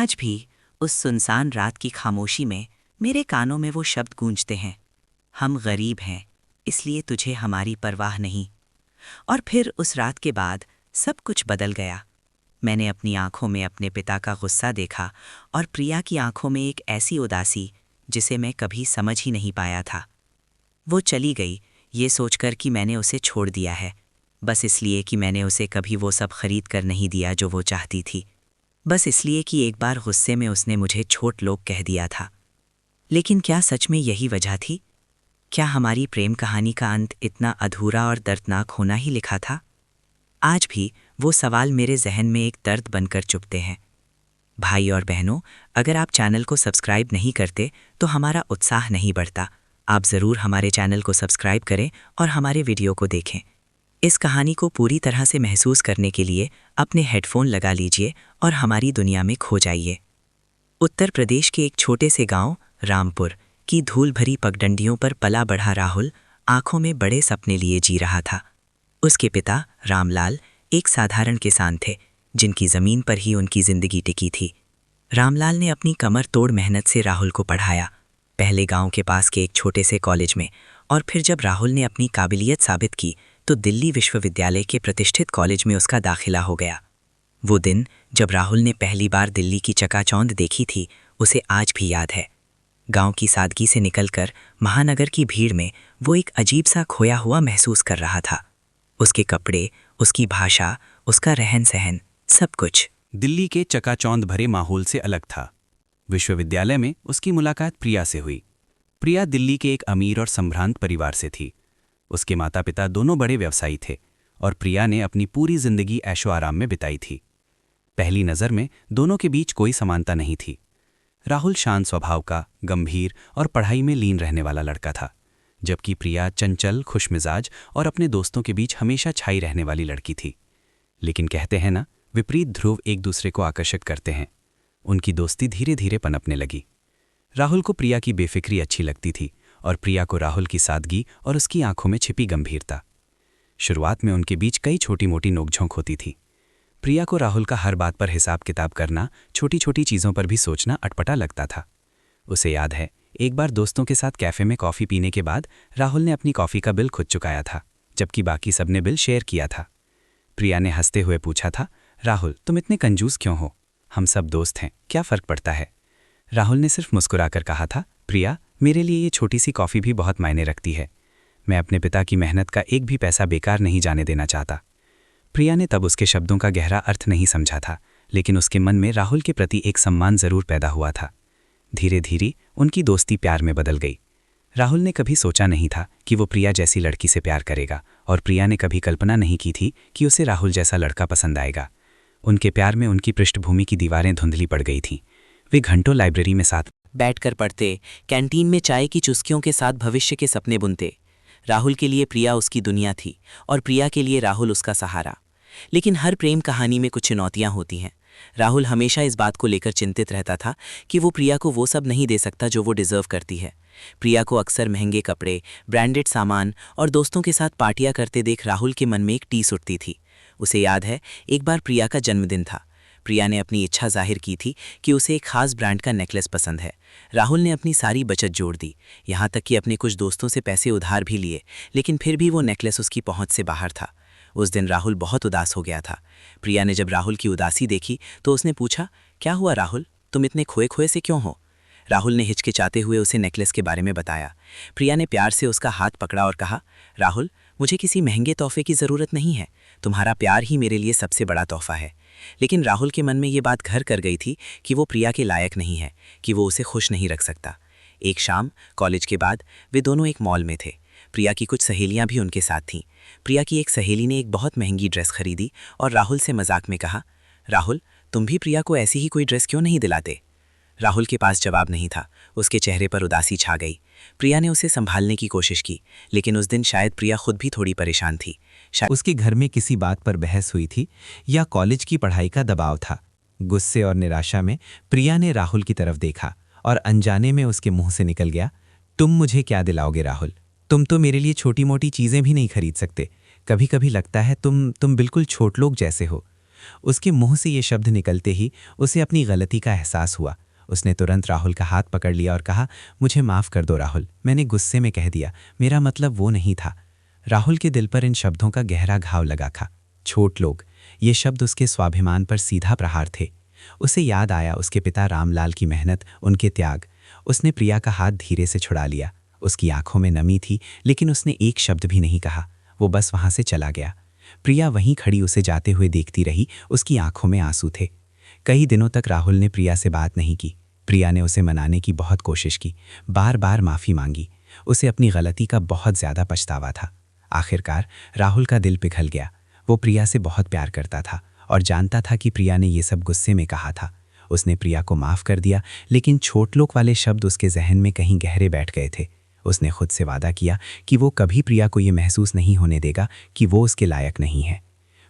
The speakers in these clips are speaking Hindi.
आज भी उस सुनसान रात की खामोशी में मेरे कानों में वो शब्द गूंजते हैं, हम गरीब हैं इसलिए तुझे हमारी परवाह नहीं। और फिर उस रात के बाद सब कुछ बदल गया। मैंने अपनी आंखों में अपने पिता का गुस्सा देखा और प्रिया की आंखों में एक ऐसी उदासी जिसे मैं कभी समझ ही नहीं पाया था। वो चली गई ये सोचकर कि मैंने उसे छोड़ दिया है, बस इसलिए कि मैंने उसे कभी वो सब खरीद कर नहीं दिया जो वो चाहती थी, बस इसलिए कि एक बार गुस्से में उसने मुझे छोट लोग कह दिया था। लेकिन क्या सच में यही वजह थी? क्या हमारी प्रेम कहानी का अंत इतना अधूरा और दर्दनाक होना ही लिखा था? आज भी वो सवाल मेरे जहन में एक दर्द बनकर चुभते हैं। भाई और बहनों, अगर आप चैनल को सब्सक्राइब नहीं करते तो हमारा उत्साह नहीं बढ़ता। आप ज़रूर हमारे चैनल को सब्सक्राइब करें और हमारे वीडियो को देखें। इस कहानी को पूरी तरह से महसूस करने के लिए अपने हेडफोन लगा लीजिए और हमारी दुनिया में खो जाइए। उत्तर प्रदेश के एक छोटे से गांव रामपुर की धूल भरी पगडंडियों पर पला बढ़ा राहुल आंखों में बड़े सपने लिए जी रहा था। उसके पिता रामलाल एक साधारण किसान थे जिनकी ज़मीन पर ही उनकी ज़िंदगी टिकी थी। रामलाल ने अपनी कमर तोड़ मेहनत से राहुल को पढ़ाया, पहले गांव के पास के एक छोटे से कॉलेज में, और फिर जब राहुल ने अपनी काबिलियत साबित की तो दिल्ली विश्वविद्यालय के प्रतिष्ठित कॉलेज में उसका दाखिला हो गया। वो दिन जब राहुल ने पहली बार दिल्ली की चकाचौंध देखी थी उसे आज भी याद है। गांव की सादगी से निकलकर महानगर की भीड़ में वो एक अजीब सा खोया हुआ महसूस कर रहा था। उसके कपड़े, उसकी भाषा, उसका रहन सहन, सब कुछ दिल्ली के चकाचौंध भरे माहौल से अलग था। विश्वविद्यालय में उसकी मुलाकात प्रिया से हुई। प्रिया दिल्ली के एक अमीर और संभ्रांत परिवार से थी। उसके माता पिता दोनों बड़े व्यवसायी थे और प्रिया ने अपनी पूरी जिंदगी ऐशो आराम में बिताई थी। पहली नज़र में दोनों के बीच कोई समानता नहीं थी। राहुल शांत स्वभाव का, गंभीर और पढ़ाई में लीन रहने वाला लड़का था, जबकि प्रिया चंचल, खुशमिजाज और अपने दोस्तों के बीच हमेशा छाई रहने वाली लड़की थी। लेकिन कहते हैं ना, विपरीत ध्रुव एक दूसरे को आकर्षित करते हैं। उनकी दोस्ती धीरे धीरे पनपने लगी। राहुल को प्रिया की बेफिक्री अच्छी लगती थी और प्रिया को राहुल की सादगी और उसकी आंखों में छिपी गंभीरता। शुरुआत में उनके बीच कई छोटी मोटी नोकझोंक होती थी। प्रिया को राहुल का हर बात पर हिसाब किताब करना, छोटी छोटी चीज़ों पर भी सोचना अटपटा लगता था। उसे याद है, एक बार दोस्तों के साथ कैफ़े में कॉफ़ी पीने के बाद राहुल ने अपनी कॉफ़ी का बिल खुद चुकाया था, जबकि बाकी सबने बिल शेयर किया था। प्रिया ने हंसते हुए पूछा था, राहुल तुम इतने कंजूस क्यों हो? हम सब दोस्त हैं, क्या फ़र्क पड़ता है? राहुल ने सिर्फ मुस्कुराकर कहा था, प्रिया मेरे लिए ये छोटी सी कॉफ़ी भी बहुत मायने रखती है। मैं अपने पिता की मेहनत का एक भी पैसा बेकार नहीं जाने देना चाहता। प्रिया ने तब उसके शब्दों का गहरा अर्थ नहीं समझा था, लेकिन उसके मन में राहुल के प्रति एक सम्मान ज़रूर पैदा हुआ था। धीरे धीरे उनकी दोस्ती प्यार में बदल गई। राहुल ने कभी सोचा नहीं था कि वो प्रिया जैसी लड़की से प्यार करेगा, और प्रिया ने कभी कल्पना नहीं की थी कि उसे राहुल जैसा लड़का पसंद आएगा। उनके प्यार में उनकी पृष्ठभूमि की दीवारें धुंधली पड़ गई थीं। वे घंटों लाइब्रेरी में साथ बैठकर पढ़ते, कैंटीन में चाय की चुस्कियों के साथ भविष्य के सपने बुनते। राहुल के लिए प्रिया उसकी दुनिया थी और प्रिया के लिए राहुल उसका सहारा। लेकिन हर प्रेम कहानी में कुछ चुनौतियां होती हैं। राहुल हमेशा इस बात को लेकर चिंतित रहता था कि वो प्रिया को वो सब नहीं दे सकता जो वो डिज़र्व करती है। प्रिया को अक्सर महंगे कपड़े, ब्रांडेड सामान और दोस्तों के साथ पार्टियां करते देख राहुल के मन में एक टीस उठती थी। उसे याद है, एक बार प्रिया का जन्मदिन था। प्रिया ने अपनी इच्छा जाहिर की थी कि उसे एक खास ब्रांड का नेकलेस पसंद है। राहुल ने अपनी सारी बचत जोड़ दी, यहाँ तक कि अपने कुछ दोस्तों से पैसे उधार भी लिए, लेकिन फिर भी वो नेकलेस उसकी पहुंच से बाहर था। उस दिन राहुल बहुत उदास हो गया था। प्रिया ने जब राहुल की उदासी देखी तो उसने पूछा, क्या हुआ राहुल, तुम इतने खोए खोए से क्यों हो? राहुल ने हिचकिचाते हुए उसे नेकलेस के बारे में बताया। प्रिया ने प्यार से उसका हाथ पकड़ा और कहा, राहुल मुझे किसी महंगे तोहफे की ज़रूरत नहीं है, तुम्हारा प्यार ही मेरे लिए सबसे बड़ा तोहफा है। लेकिन राहुल के मन में ये बात घर कर गई थी कि वो प्रिया के लायक नहीं है, कि वो उसे खुश नहीं रख सकता। एक शाम कॉलेज के बाद वे दोनों एक मॉल में थे। प्रिया की कुछ सहेलियां भी उनके साथ थीं। प्रिया की एक सहेली ने एक बहुत महंगी ड्रेस खरीदी और राहुल से मजाक में कहा, राहुल तुम भी प्रिया को ऐसी ही कोई ड्रेस क्यों नहीं दिलाते? राहुल के पास जवाब नहीं था, उसके चेहरे पर उदासी छा गई। प्रिया ने उसे संभालने की कोशिश की, लेकिन उस दिन शायद प्रिया खुद भी थोड़ी परेशान थी। उसके घर में किसी बात पर बहस हुई थी या कॉलेज की पढ़ाई का दबाव था। गुस्से और निराशा में प्रिया ने राहुल की तरफ देखा और अनजाने में उसके मुंह से निकल गया, तुम मुझे क्या दिलाओगे राहुल? तुम तो मेरे लिए छोटी मोटी चीज़ें भी नहीं खरीद सकते। कभी कभी लगता है तुम बिल्कुल छोट लोग जैसे हो। उसके मुंह से ये शब्द निकलते ही उसे अपनी गलती का एहसास हुआ। उसने तुरंत राहुल का हाथ पकड़ लिया और कहा, मुझे माफ़ कर दो राहुल, मैंने गुस्से में कह दिया, मेरा मतलब वो नहीं था। राहुल के दिल पर इन शब्दों का गहरा घाव लगा था। छोट लोग, ये शब्द उसके स्वाभिमान पर सीधा प्रहार थे। उसे याद आया उसके पिता रामलाल की मेहनत, उनके त्याग। उसने प्रिया का हाथ धीरे से छुड़ा लिया। उसकी आंखों में नमी थी, लेकिन उसने एक शब्द भी नहीं कहा। वो बस वहां से चला गया। प्रिया वहीं खड़ी उसे जाते हुए देखती रही, उसकी आंखों में आंसू थे। कई दिनों तक राहुल ने प्रिया से बात नहीं की। प्रिया ने उसे मनाने की बहुत कोशिश की, बार बार माफ़ी मांगी। उसे अपनी गलती का बहुत ज़्यादा पछतावा था। आखिरकार राहुल का दिल पिघल गया। वो प्रिया से बहुत प्यार करता था और जानता था कि प्रिया ने ये सब गुस्से में कहा था। उसने प्रिया को माफ़ कर दिया, लेकिन छोटलोक वाले शब्द उसके जहन में कहीं गहरे बैठ गए थे। उसने खुद से वादा किया कि वो कभी प्रिया को ये महसूस नहीं होने देगा कि वो उसके लायक नहीं है।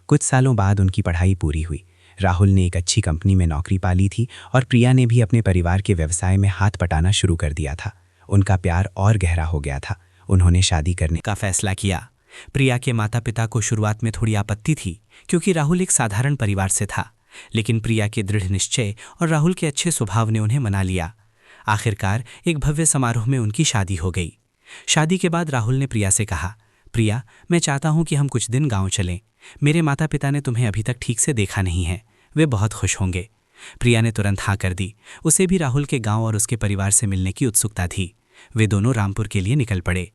कुछ सालों बाद उनकी पढ़ाई पूरी हुई। राहुल ने एक अच्छी कंपनी में नौकरी पा ली थी और प्रिया ने भी अपने परिवार के व्यवसाय में हाथ बटाना शुरू कर दिया था। उनका प्यार और गहरा हो गया था। उन्होंने शादी करने का फैसला किया। प्रिया के माता पिता को शुरुआत में थोड़ी आपत्ति थी, क्योंकि राहुल एक साधारण परिवार से था, लेकिन प्रिया के दृढ़ निश्चय और राहुल के अच्छे स्वभाव ने उन्हें मना लिया। आखिरकार एक भव्य समारोह में उनकी शादी हो गई। शादी के बाद राहुल ने प्रिया से कहा, प्रिया, मैं चाहता हूं कि हम कुछ दिन गांव चलें। मेरे माता पिता ने तुम्हें अभी तक ठीक से देखा नहीं है, वे बहुत खुश होंगे। प्रिया ने तुरंत हाँ कर दी। उसे भी राहुल के गांव और उसके परिवार से मिलने की उत्सुकता थी। वे दोनों रामपुर के लिए निकल पड़े।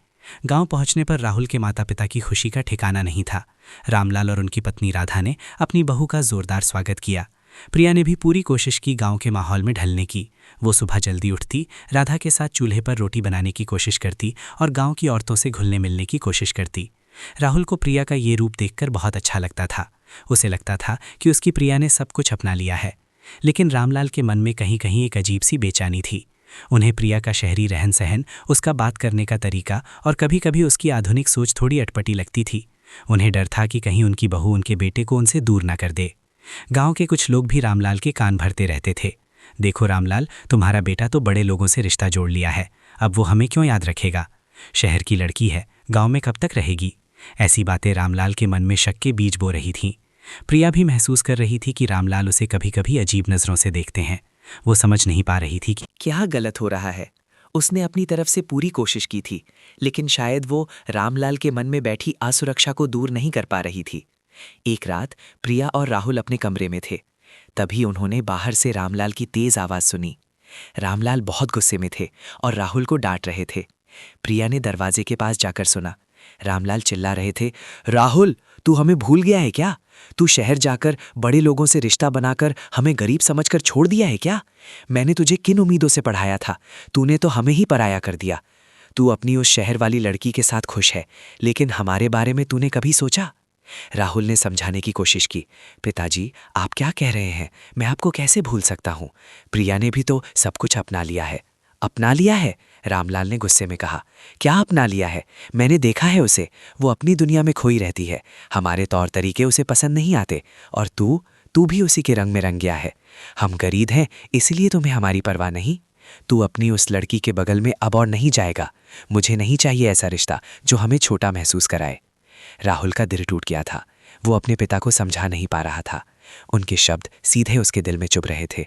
गांव पहुंचने पर राहुल के माता पिता की खुशी का ठिकाना नहीं था। रामलाल और उनकी पत्नी राधा ने अपनी बहू का जोरदार स्वागत किया। प्रिया ने भी पूरी कोशिश की गांव के माहौल में ढलने की। वो सुबह जल्दी उठती, राधा के साथ चूल्हे पर रोटी बनाने की कोशिश करती और गांव की औरतों से घुलने मिलने की कोशिश करती। राहुल को प्रिया का ये रूप देखकर बहुत अच्छा लगता था। उसे लगता था कि उसकी प्रिया ने सब कुछ अपना लिया है। लेकिन रामलाल के मन में कहीं कहीं एक अजीब सी बेचैनी थी। उन्हें प्रिया का शहरी रहन सहन, उसका बात करने का तरीका और कभी कभी उसकी आधुनिक सोच थोड़ी अटपटी लगती थी। उन्हें डर था कि कहीं उनकी बहू उनके बेटे को उनसे दूर न कर दे। गांव के कुछ लोग भी रामलाल के कान भरते रहते थे। देखो रामलाल, तुम्हारा बेटा तो बड़े लोगों से रिश्ता जोड़ लिया है, अब वो हमें क्यों याद रखेगा? शहर की लड़की है, गांव में कब तक रहेगी? ऐसी बातें रामलाल के मन में शक के बीज बो रही थीं। प्रिया भी महसूस कर रही थी कि रामलाल उसे कभी कभी अजीब नज़रों से देखते हैं। वो समझ नहीं पा रही थी कि क्या गलत हो रहा है। उसने अपनी तरफ से पूरी कोशिश की थी, लेकिन शायद वो रामलाल के मन में बैठी असुरक्षा को दूर नहीं कर पा रही थी। एक रात प्रिया और राहुल अपने कमरे में थे। तभी उन्होंने बाहर से रामलाल की तेज आवाज़ सुनी। रामलाल बहुत गुस्से में थे और राहुल को डांट रहे थे। प्रिया ने दरवाजे के पास जाकर सुना। रामलाल चिल्ला रहे थे, राहुल, तू हमें भूल गया है क्या? तू शहर जाकर बड़े लोगों से रिश्ता बनाकर हमें गरीब समझकर छोड़ दिया है क्या? मैंने तुझे किन उम्मीदों से पढ़ाया था? तूने तो हमें ही पराया कर दिया। तू अपनी उस शहर वाली लड़की के साथ खुश है, लेकिन हमारे बारे में तूने कभी सोचा? राहुल ने समझाने की कोशिश की। पिताजी, आप क्या कह रहे हैं? मैं आपको कैसे भूल सकता हूँ? प्रिया ने भी तो सब कुछ अपना लिया है। अपना लिया है? रामलाल ने गुस्से में कहा। क्या अपना लिया है? मैंने देखा है उसे, वो अपनी दुनिया में खोई रहती है। हमारे तौर तरीके उसे पसंद नहीं आते। और तू भी उसी के रंग में रंग गया है। हम गरीब हैं, इसलिए तुम्हें हमारी परवाह नहीं। तू अपनी उस लड़की के बगल में अब और नहीं जाएगा। मुझे नहीं चाहिए ऐसा रिश्ता जो हमें छोटा महसूस कराए। राहुल का दिल टूट गया था। वो अपने पिता को समझा नहीं पा रहा था। उनके शब्द सीधे उसके दिल में चुभ रहे थे।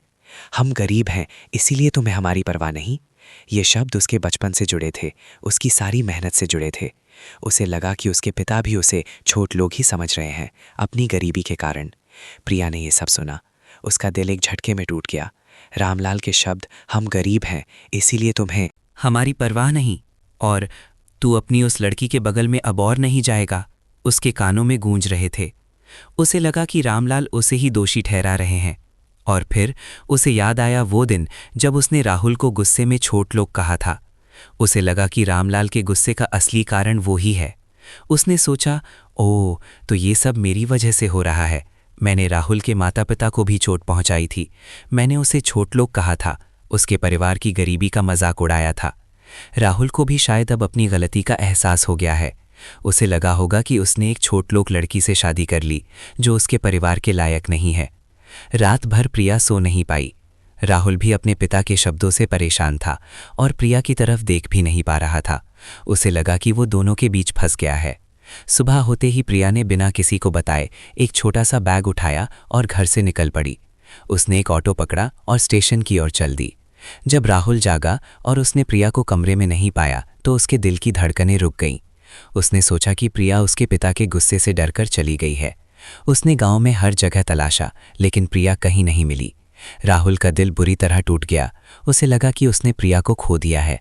हम गरीब हैं, इसीलिए तुम्हें हमारी परवाह नहीं। ये शब्द उसके बचपन से जुड़े थे, उसकी सारी मेहनत से जुड़े थे। उसे लगा कि उसके पिता भी उसे छोट लोग ही समझ रहे हैं, अपनी गरीबी के कारण। प्रिया ने ये सब सुना। उसका दिल एक झटके में टूट गया। रामलाल के शब्द, हम गरीब हैं, इसीलिए तुम्हें हमारी परवाह नहीं, और तू अपनी उस लड़की के बगल में अब और नहीं जाएगा, उसके कानों में गूंज रहे थे। उसे लगा कि रामलाल उसे ही दोषी ठहरा रहे हैं। और फिर उसे याद आया वो दिन जब उसने राहुल को गुस्से में छोट लोग कहा था। उसे लगा कि रामलाल के गुस्से का असली कारण वो ही है। उसने सोचा, ओह, तो ये सब मेरी वजह से हो रहा है। मैंने राहुल के माता पिता को भी चोट पहुंचाई थी। मैंने उसे छोट लोग कहा था, उसके परिवार की गरीबी का मजाक उड़ाया था। राहुल को भी शायद अब अपनी गलती का एहसास हो गया है। उसे लगा होगा कि उसने एक छोट लोग लड़की से शादी कर ली जो उसके परिवार के लायक नहीं है। रात भर प्रिया सो नहीं पाई। राहुल भी अपने पिता के शब्दों से परेशान था और प्रिया की तरफ देख भी नहीं पा रहा था। उसे लगा कि वो दोनों के बीच फंस गया है। सुबह होते ही प्रिया ने बिना किसी को बताए एक छोटा सा बैग उठाया और घर से निकल पड़ी। उसने एक ऑटो पकड़ा और स्टेशन की ओर चल दी। जब राहुल जागा और उसने प्रिया को कमरे में नहीं पाया तो उसके दिल की धड़कनें रुक गईं। उसने सोचा कि प्रिया उसके पिता के गुस्से से डरकर चली गई है। उसने गांव में हर जगह तलाशा, लेकिन प्रिया कहीं नहीं मिली। राहुल का दिल बुरी तरह टूट गया। उसे लगा कि उसने प्रिया को खो दिया है।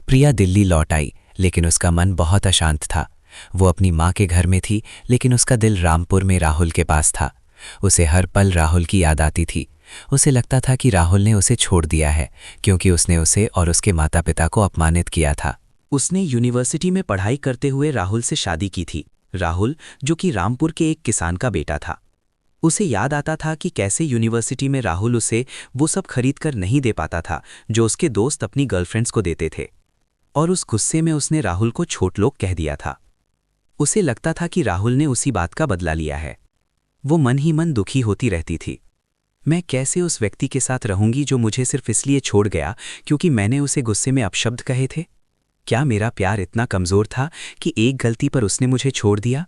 प्रिया दिल्ली लौट आई, लेकिन उसका मन बहुत अशांत था। वो अपनी माँ के घर में थी, लेकिन उसका दिल रामपुर में राहुल के पास था। उसे हर पल राहुल की याद आती थी। उसे लगता था कि राहुल ने उसे छोड़ दिया है, क्योंकि उसने उसे और उसके माता पिता को अपमानित किया था। उसने यूनिवर्सिटी में पढ़ाई करते हुए राहुल से शादी की थी। राहुल, जो कि रामपुर के एक किसान का बेटा था। उसे याद आता था कि कैसे यूनिवर्सिटी में राहुल उसे वो सब खरीद कर नहीं दे पाता था जो उसके दोस्त अपनी गर्लफ्रेंड्स को देते थे, और उस गुस्से में उसने राहुल को छोट लोग कह दिया था। उसे लगता था कि राहुल ने उसी बात का बदला लिया है। वो मन ही मन दुखी होती रहती थी। मैं कैसे उस व्यक्ति के साथ रहूंगी जो मुझे सिर्फ इसलिए छोड़ गया क्योंकि मैंने उसे गुस्से में अपशब्द कहे थे? क्या मेरा प्यार इतना कमजोर था कि एक गलती पर उसने मुझे छोड़ दिया?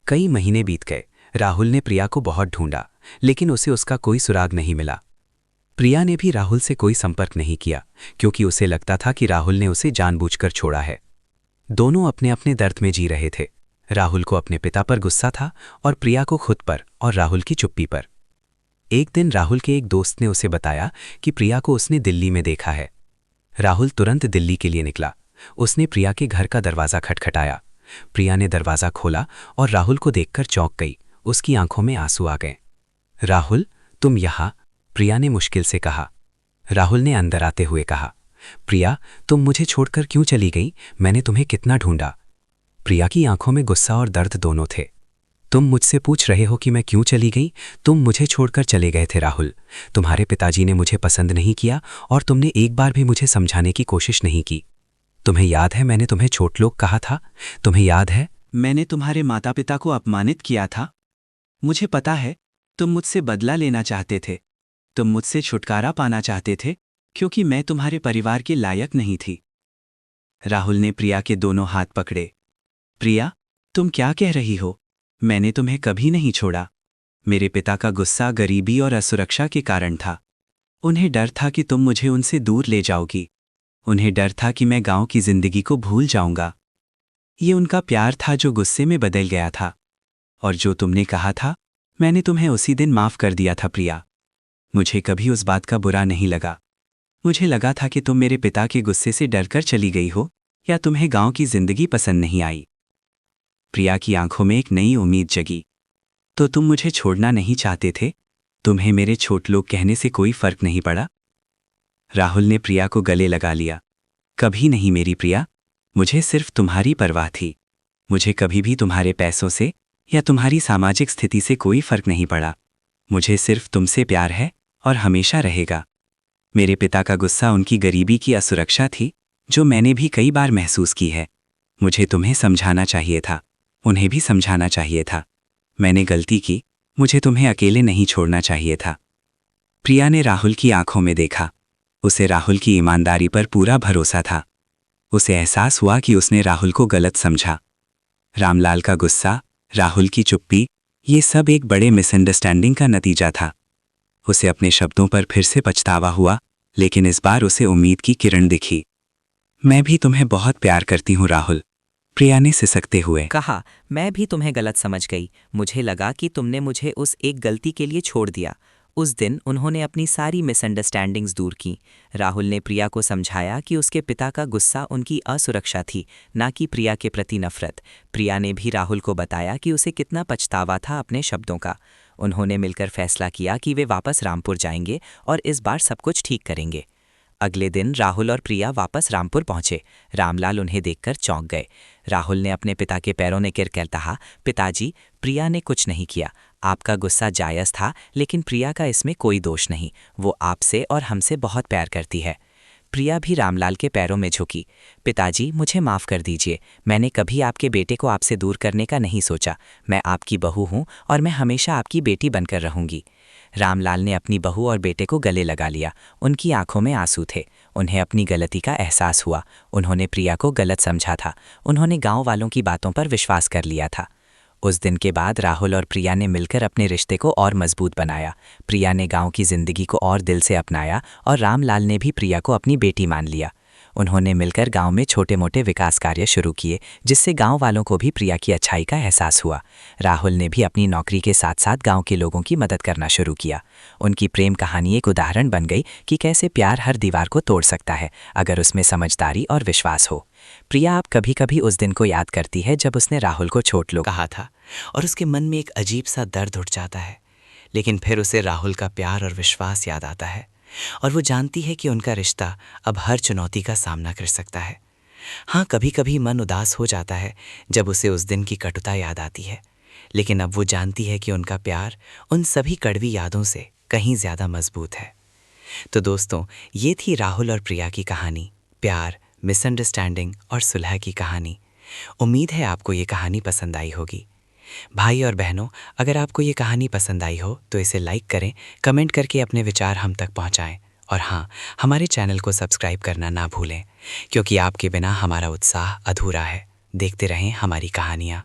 कई महीने बीत गए। राहुल ने प्रिया को बहुत ढूंढा, लेकिन उसे उसका कोई सुराग नहीं मिला। प्रिया ने भी राहुल से कोई संपर्क नहीं किया, क्योंकि उसे लगता था कि राहुल ने उसे जानबूझकर छोड़ा है। दोनों अपने अपने दर्द में जी रहे थे। राहुल को अपने पिता पर गुस्सा था और प्रिया को खुद पर और राहुल की चुप्पी पर। एक दिन राहुल के एक दोस्त ने उसे बताया कि प्रिया को उसने दिल्ली में देखा है। राहुल तुरंत दिल्ली के लिए निकला। उसने प्रिया के घर का दरवाज़ा खटखटाया। प्रिया ने दरवाज़ा खोला और राहुल को देखकर चौंक गई। उसकी आंखों में आंसू आ गए। राहुल, तुम यहाँ? प्रिया ने मुश्किल से कहा। राहुल ने अंदर आते हुए कहा, प्रिया, तुम मुझे छोड़कर क्यों चली गई? मैंने तुम्हें कितना ढूंढा। प्रिया की आंखों में गुस्सा और दर्द दोनों थे। तुम मुझसे पूछ रहे हो कि मैं क्यों चली गई? तुम मुझे छोड़कर चले गए थे राहुल। तुम्हारे पिताजी ने मुझे पसंद नहीं किया और तुमने एक बार भी मुझे समझाने की कोशिश नहीं की। तुम्हें याद है मैंने तुम्हें छोट लोग कहा था? तुम्हें याद है मैंने तुम्हारे माता पिता को अपमानित किया था? मुझे पता है, तुम मुझसे बदला लेना चाहते थे। तुम मुझसे छुटकारा पाना चाहते थे, क्योंकि मैं तुम्हारे परिवार के लायक नहीं थी। राहुल ने प्रिया के दोनों हाथ पकड़े। प्रिया, तुम क्या कह रही हो? मैंने तुम्हें कभी नहीं छोड़ा। मेरे पिता का गुस्सा गरीबी और असुरक्षा के कारण था। उन्हें डर था कि तुम मुझे उनसे दूर ले जाओगी। उन्हें डर था कि मैं गांव की जिंदगी को भूल जाऊंगा। ये उनका प्यार था जो गुस्से में बदल गया था। और जो तुमने कहा था, मैंने तुम्हें उसी दिन माफ कर दिया था प्रिया। मुझे कभी उस बात का बुरा नहीं लगा। मुझे लगा था कि तुम मेरे पिता के गुस्से से डरकर चली गई हो, या तुम्हें गांव की जिंदगी पसंद नहीं आई। प्रिया की आंखों में एक नई उम्मीद जगी। तो तुम मुझे छोड़ना नहीं चाहते थे? तुम्हें मेरे छोट लोग कहने से कोई फर्क नहीं पड़ा? राहुल ने प्रिया को गले लगा लिया। कभी नहीं मेरी प्रिया, मुझे सिर्फ तुम्हारी परवाह थी। मुझे कभी भी तुम्हारे पैसों से या तुम्हारी सामाजिक स्थिति से कोई फर्क नहीं पड़ा। मुझे सिर्फ तुमसे प्यार है और हमेशा रहेगा। मेरे पिता का गुस्सा उनकी गरीबी की असुरक्षा थी, जो मैंने भी कई बार महसूस की है। मुझे तुम्हें समझाना चाहिए था, उन्हें भी समझाना चाहिए था। मैंने गलती की, मुझे तुम्हें अकेले नहीं छोड़ना चाहिए था। प्रिया ने राहुल की आंखों में देखा। उसे राहुल की ईमानदारी पर पूरा भरोसा था। उसे एहसास हुआ कि उसने राहुल को गलत समझा। रामलाल का गुस्सा, राहुल की चुप्पी, ये सब एक बड़े मिसअंडरस्टैंडिंग का नतीजा था। उसे अपने शब्दों पर फिर से पछतावा हुआ, लेकिन इस बार उसे उम्मीद की किरण दिखी। मैं भी तुम्हें बहुत प्यार करती हूँ राहुल, प्रिया ने सिसकते हुए कहा। मैं भी तुम्हें गलत समझ गई। मुझे लगा कि तुमने मुझे उस एक गलती के लिए छोड़ दिया। उस दिन उन्होंने अपनी सारी मिसअंडरस्टैंडिंग्स दूर की। राहुल ने प्रिया को समझाया कि उसके पिता का गुस्सा उनकी असुरक्षा थी, ना कि प्रिया के प्रति नफरत। प्रिया ने भी राहुल को बताया कि उसे कितना पछतावा था अपने शब्दों का। उन्होंने मिलकर फैसला किया कि वे वापस रामपुर जाएंगे और इस बार सब कुछ ठीक करेंगे। अगले दिन राहुल और प्रिया वापस रामपुर पहुंचे। रामलाल उन्हें देखकर चौंक गए। राहुल ने अपने पिता के पैरों ने गिरकर कहा, पिताजी, प्रिया ने कुछ नहीं किया। आपका गुस्सा जायज़ था, लेकिन प्रिया का इसमें कोई दोष नहीं। वो आपसे और हमसे बहुत प्यार करती है। प्रिया भी रामलाल के पैरों में झुकी। पिताजी, मुझे माफ़ कर दीजिए। मैंने कभी आपके बेटे को आपसे दूर करने का नहीं सोचा। मैं आपकी बहू हूँ और मैं हमेशा आपकी बेटी बनकर रहूँगी। रामलाल ने अपनी बहू और बेटे को गले लगा लिया। उनकी आंखों में आंसू थे। उन्हें अपनी गलती का एहसास हुआ। उन्होंने प्रिया को गलत समझा था। उन्होंने गांव वालों की बातों पर विश्वास कर लिया था। उस दिन के बाद राहुल और प्रिया ने मिलकर अपने रिश्ते को और मजबूत बनाया। प्रिया ने गांव की जिंदगी को और दिल से अपनाया और रामलाल ने भी प्रिया को अपनी बेटी मान लिया। उन्होंने मिलकर गांव में छोटे मोटे विकास कार्य शुरू किए, जिससे गांव वालों को भी प्रिया की अच्छाई का एहसास हुआ। राहुल ने भी अपनी नौकरी के साथ साथ गांव के लोगों की मदद करना शुरू किया। उनकी प्रेम कहानी एक उदाहरण बन गई कि कैसे प्यार हर दीवार को तोड़ सकता है, अगर उसमें समझदारी और विश्वास हो। प्रिया अब कभी कभी उस दिन को याद करती है जब उसने राहुल को छोड़ लो कहा था, और उसके मन में एक अजीब सा दर्द उठ जाता है। लेकिन फिर उसे राहुल का प्यार और विश्वास याद आता है, और वो जानती है कि उनका रिश्ता अब हर चुनौती का सामना कर सकता है। हाँ, कभी कभी मन उदास हो जाता है जब उसे उस दिन की कटुता याद आती है, लेकिन अब वो जानती है कि उनका प्यार उन सभी कड़वी यादों से कहीं ज़्यादा मजबूत है। तो दोस्तों, ये थी राहुल और प्रिया की कहानी, प्यार, मिसअंडरस्टैंडिंग और सुलह की कहानी। उम्मीद है आपको ये कहानी पसंद आई होगी। भाई और बहनों, अगर आपको ये कहानी पसंद आई हो तो इसे लाइक करें, कमेंट करके अपने विचार हम तक पहुंचाएं, और हाँ, हमारे चैनल को सब्सक्राइब करना ना भूलें, क्योंकि आपके बिना हमारा उत्साह अधूरा है। देखते रहें हमारी कहानियाँ।